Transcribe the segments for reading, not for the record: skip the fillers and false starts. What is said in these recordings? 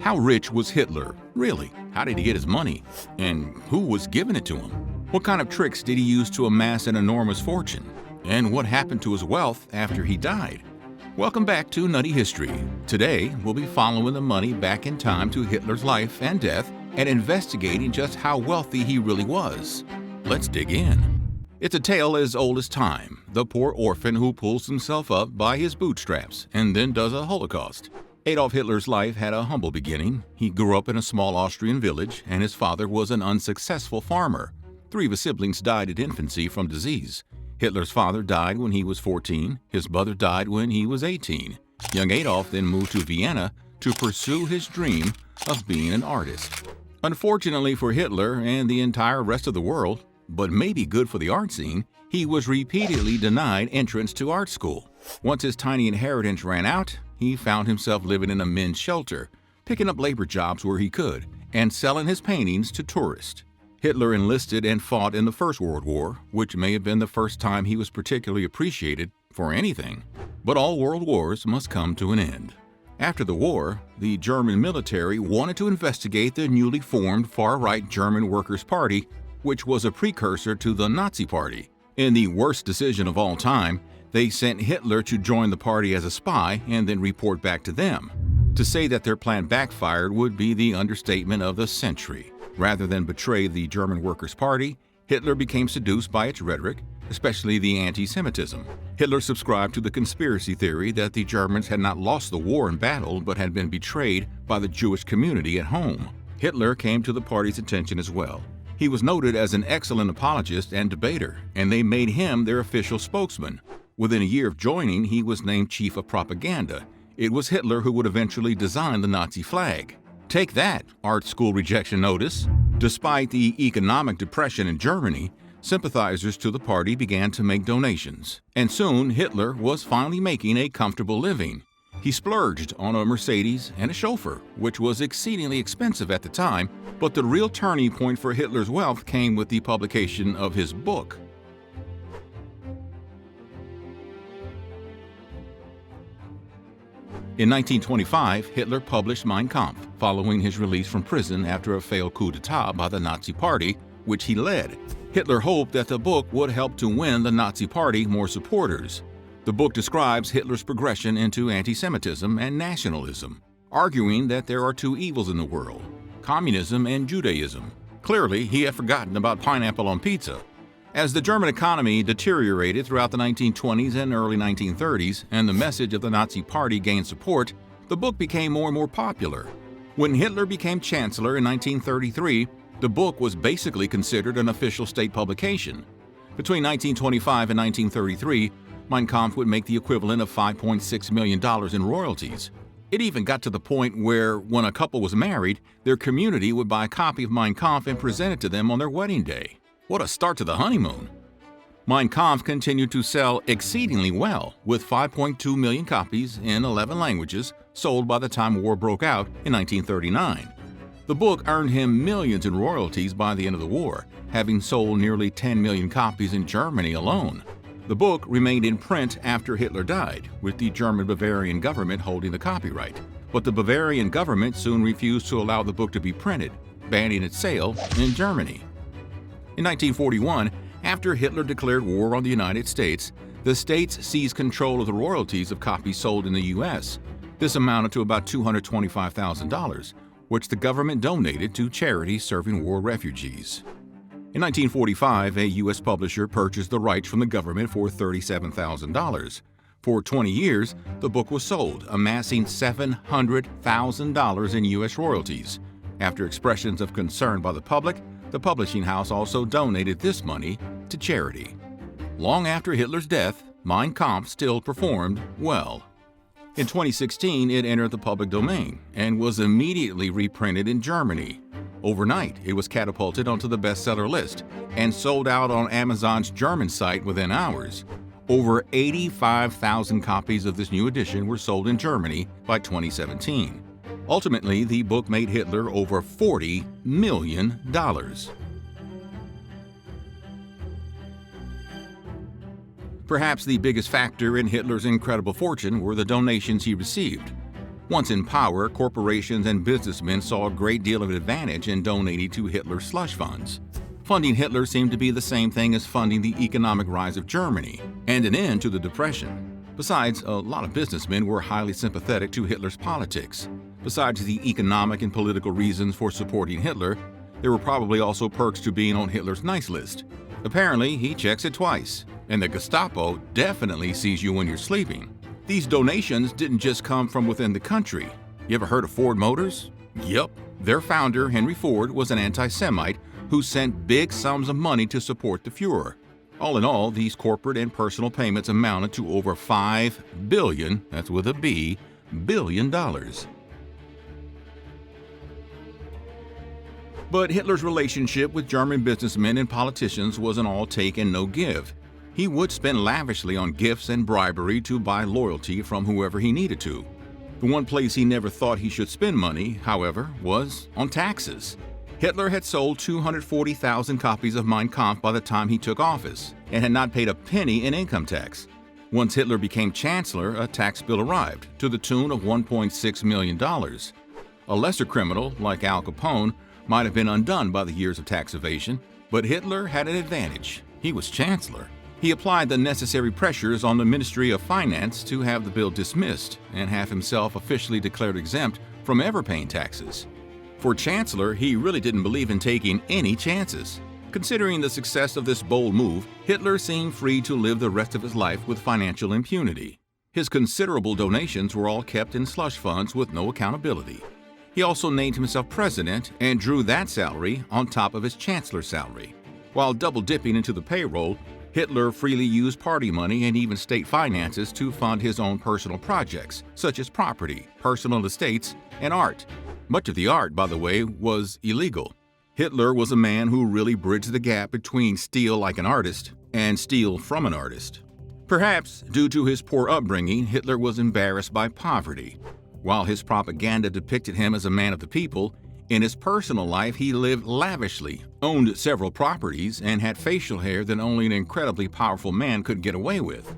How rich was Hitler? Really? How did he get his money? And who was giving it to him? What kind of tricks did he use to amass an enormous fortune? And what happened to his wealth after he died? Welcome back to Nutty History. Today, we'll be following the money back in time to Hitler's life and death and investigating just how wealthy he really was. Let's dig in. It's a tale as old as time, the poor orphan who pulls himself up by his bootstraps and then does a Holocaust. Adolf Hitler's life had a humble beginning. He grew up in a small Austrian village, and his father was an unsuccessful farmer. 3 of his siblings died at infancy from disease. Hitler's father died when he was 14. His mother died when he was 18. Young Adolf then moved to Vienna to pursue his dream of being an artist. Unfortunately for Hitler and the entire rest of the world, but maybe good for the art scene, he was repeatedly denied entrance to art school. Once his tiny inheritance ran out, he found himself living in a men's shelter, picking up labor jobs where he could, and selling his paintings to tourists. Hitler enlisted and fought in the First World War, which may have been the first time he was particularly appreciated for anything. But all world wars must come to an end. After the war, the German military wanted to investigate the newly formed far-right German Workers' Party, which was a precursor to the Nazi Party. In the worst decision of all time, they sent Hitler to join the party as a spy and then report back to them. To say that their plan backfired would be the understatement of the century. Rather than betray the German Workers' Party, Hitler became seduced by its rhetoric, especially the anti-Semitism. Hitler subscribed to the conspiracy theory that the Germans had not lost the war in battle but had been betrayed by the Jewish community at home. Hitler came to the party's attention as well. He was noted as an excellent apologist and debater, and they made him their official spokesman. Within a year of joining, he was named chief of propaganda. It was Hitler who would eventually design the Nazi flag. Take that, art school rejection notice. Despite the economic depression in Germany, sympathizers to the party began to make donations, and soon Hitler was finally making a comfortable living. He splurged on a Mercedes and a chauffeur, which was exceedingly expensive at the time, but the real turning point for Hitler's wealth came with the publication of his book. In 1925, Hitler published Mein Kampf, following his release from prison after a failed coup d'etat by the Nazi Party, which he led. Hitler hoped that the book would help to win the Nazi Party more supporters. The book describes Hitler's progression into anti-Semitism and nationalism, arguing that there are 2 evils in the world, communism and Judaism. Clearly, he had forgotten about pineapple on pizza. As the German economy deteriorated throughout the 1920s and early 1930s, and the message of the Nazi Party gained support, the book became more and more popular. When Hitler became chancellor in 1933, the book was basically considered an official state publication. Between 1925 and 1933, Mein Kampf would make the equivalent of $5.6 million in royalties. It even got to the point where, when a couple was married, their community would buy a copy of Mein Kampf and present it to them on their wedding day. What a start to the honeymoon! Mein Kampf continued to sell exceedingly well, with 5.2 million copies in 11 languages sold by the time war broke out in 1939. The book earned him millions in royalties by the end of the war, having sold nearly 10 million copies in Germany alone. The book remained in print after Hitler died, with the German Bavarian government holding the copyright. But the Bavarian government soon refused to allow the book to be printed, banning its sale in Germany. In 1941, after Hitler declared war on the United States, the states seized control of the royalties of copies sold in the U.S. This amounted to about $225,000, which the government donated to charities serving war refugees. In 1945, a U.S. publisher purchased the rights from the government for $37,000. For 20 years, the book was sold, amassing $700,000 in U.S. royalties. After expressions of concern by the public, the publishing house also donated this money to charity. Long after Hitler's death, Mein Kampf still performed well. In 2016, it entered the public domain and was immediately reprinted in Germany. Overnight, it was catapulted onto the bestseller list and sold out on Amazon's German site within hours. Over 85,000 copies of this new edition were sold in Germany by 2017. Ultimately, the book made Hitler over $40 million. Perhaps the biggest factor in Hitler's incredible fortune were the donations he received. Once in power, corporations and businessmen saw a great deal of advantage in donating to Hitler's slush funds. Funding Hitler seemed to be the same thing as funding the economic rise of Germany and an end to the Depression. Besides, a lot of businessmen were highly sympathetic to Hitler's politics. Besides the economic and political reasons for supporting Hitler, there were probably also perks to being on Hitler's nice list. Apparently, he checks it twice, and the Gestapo definitely sees you when you're sleeping. These donations didn't just come from within the country. You ever heard of Ford Motors? Yep, their founder, Henry Ford, was an anti-Semite who sent big sums of money to support the Fuhrer. All in all, these corporate and personal payments amounted to over $5 billion, that's with a B, billion dollars. But Hitler's relationship with German businessmen and politicians was an all take and no give. He would spend lavishly on gifts and bribery to buy loyalty from whoever he needed to. The one place he never thought he should spend money, however, was on taxes. Hitler had sold 240,000 copies of Mein Kampf by the time he took office and had not paid a penny in income tax. Once Hitler became chancellor, a tax bill arrived to the tune of $1.6 million. A lesser criminal, like Al Capone, might have been undone by the years of tax evasion, but Hitler had an advantage. He was chancellor. He applied the necessary pressures on the Ministry of Finance to have the bill dismissed and have himself officially declared exempt from ever paying taxes. For chancellor, he really didn't believe in taking any chances. Considering the success of this bold move, Hitler seemed free to live the rest of his life with financial impunity. His considerable donations were all kept in slush funds with no accountability. He also named himself president and drew that salary on top of his chancellor's salary. While double-dipping into the payroll, Hitler freely used party money and even state finances to fund his own personal projects, such as property, personal estates, and art. Much of the art, by the way, was illegal. Hitler was a man who really bridged the gap between steal like an artist and steal from an artist. Perhaps due to his poor upbringing, Hitler was embarrassed by poverty. While his propaganda depicted him as a man of the people, in his personal life he lived lavishly, owned several properties, and had facial hair that only an incredibly powerful man could get away with.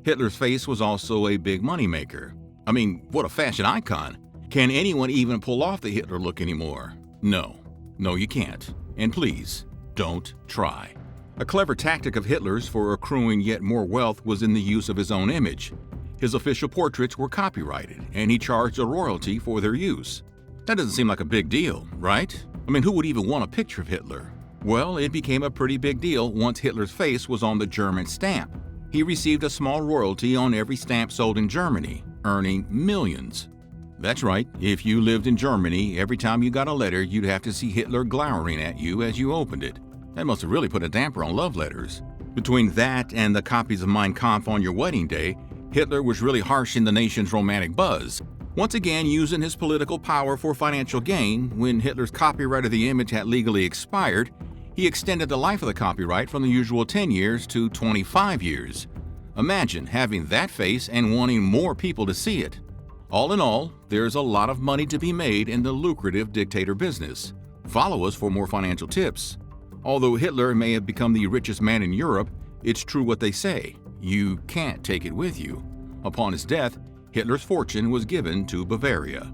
Hitler's face was also a big moneymaker. I mean, what a fashion icon! Can anyone even pull off the Hitler look anymore? No, you can't. And please, don't try. A clever tactic of Hitler's for accruing yet more wealth was in the use of his own image. His official portraits were copyrighted, and he charged a royalty for their use. That doesn't seem like a big deal, right? I mean, who would even want a picture of Hitler? Well, it became a pretty big deal once Hitler's face was on the German stamp. He received a small royalty on every stamp sold in Germany, earning millions. That's right, if you lived in Germany, every time you got a letter, you'd have to see Hitler glowering at you as you opened it. That must have really put a damper on love letters. Between that and the copies of Mein Kampf on your wedding day, Hitler was really harshing the nation's romantic buzz. Once again, using his political power for financial gain, when Hitler's copyright of the image had legally expired, he extended the life of the copyright from the usual 10 years to 25 years. Imagine having that face and wanting more people to see it. All in all, there's a lot of money to be made in the lucrative dictator business. Follow us for more financial tips. Although Hitler may have become the richest man in Europe, it's true what they say: you can't take it with you. Upon his death, Hitler's fortune was given to Bavaria.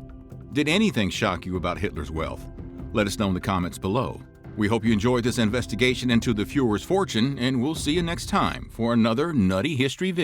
Did anything shock you about Hitler's wealth? Let us know in the comments below. We hope you enjoyed this investigation into the Fuhrer's fortune, and we'll see you next time for another Nutty History video.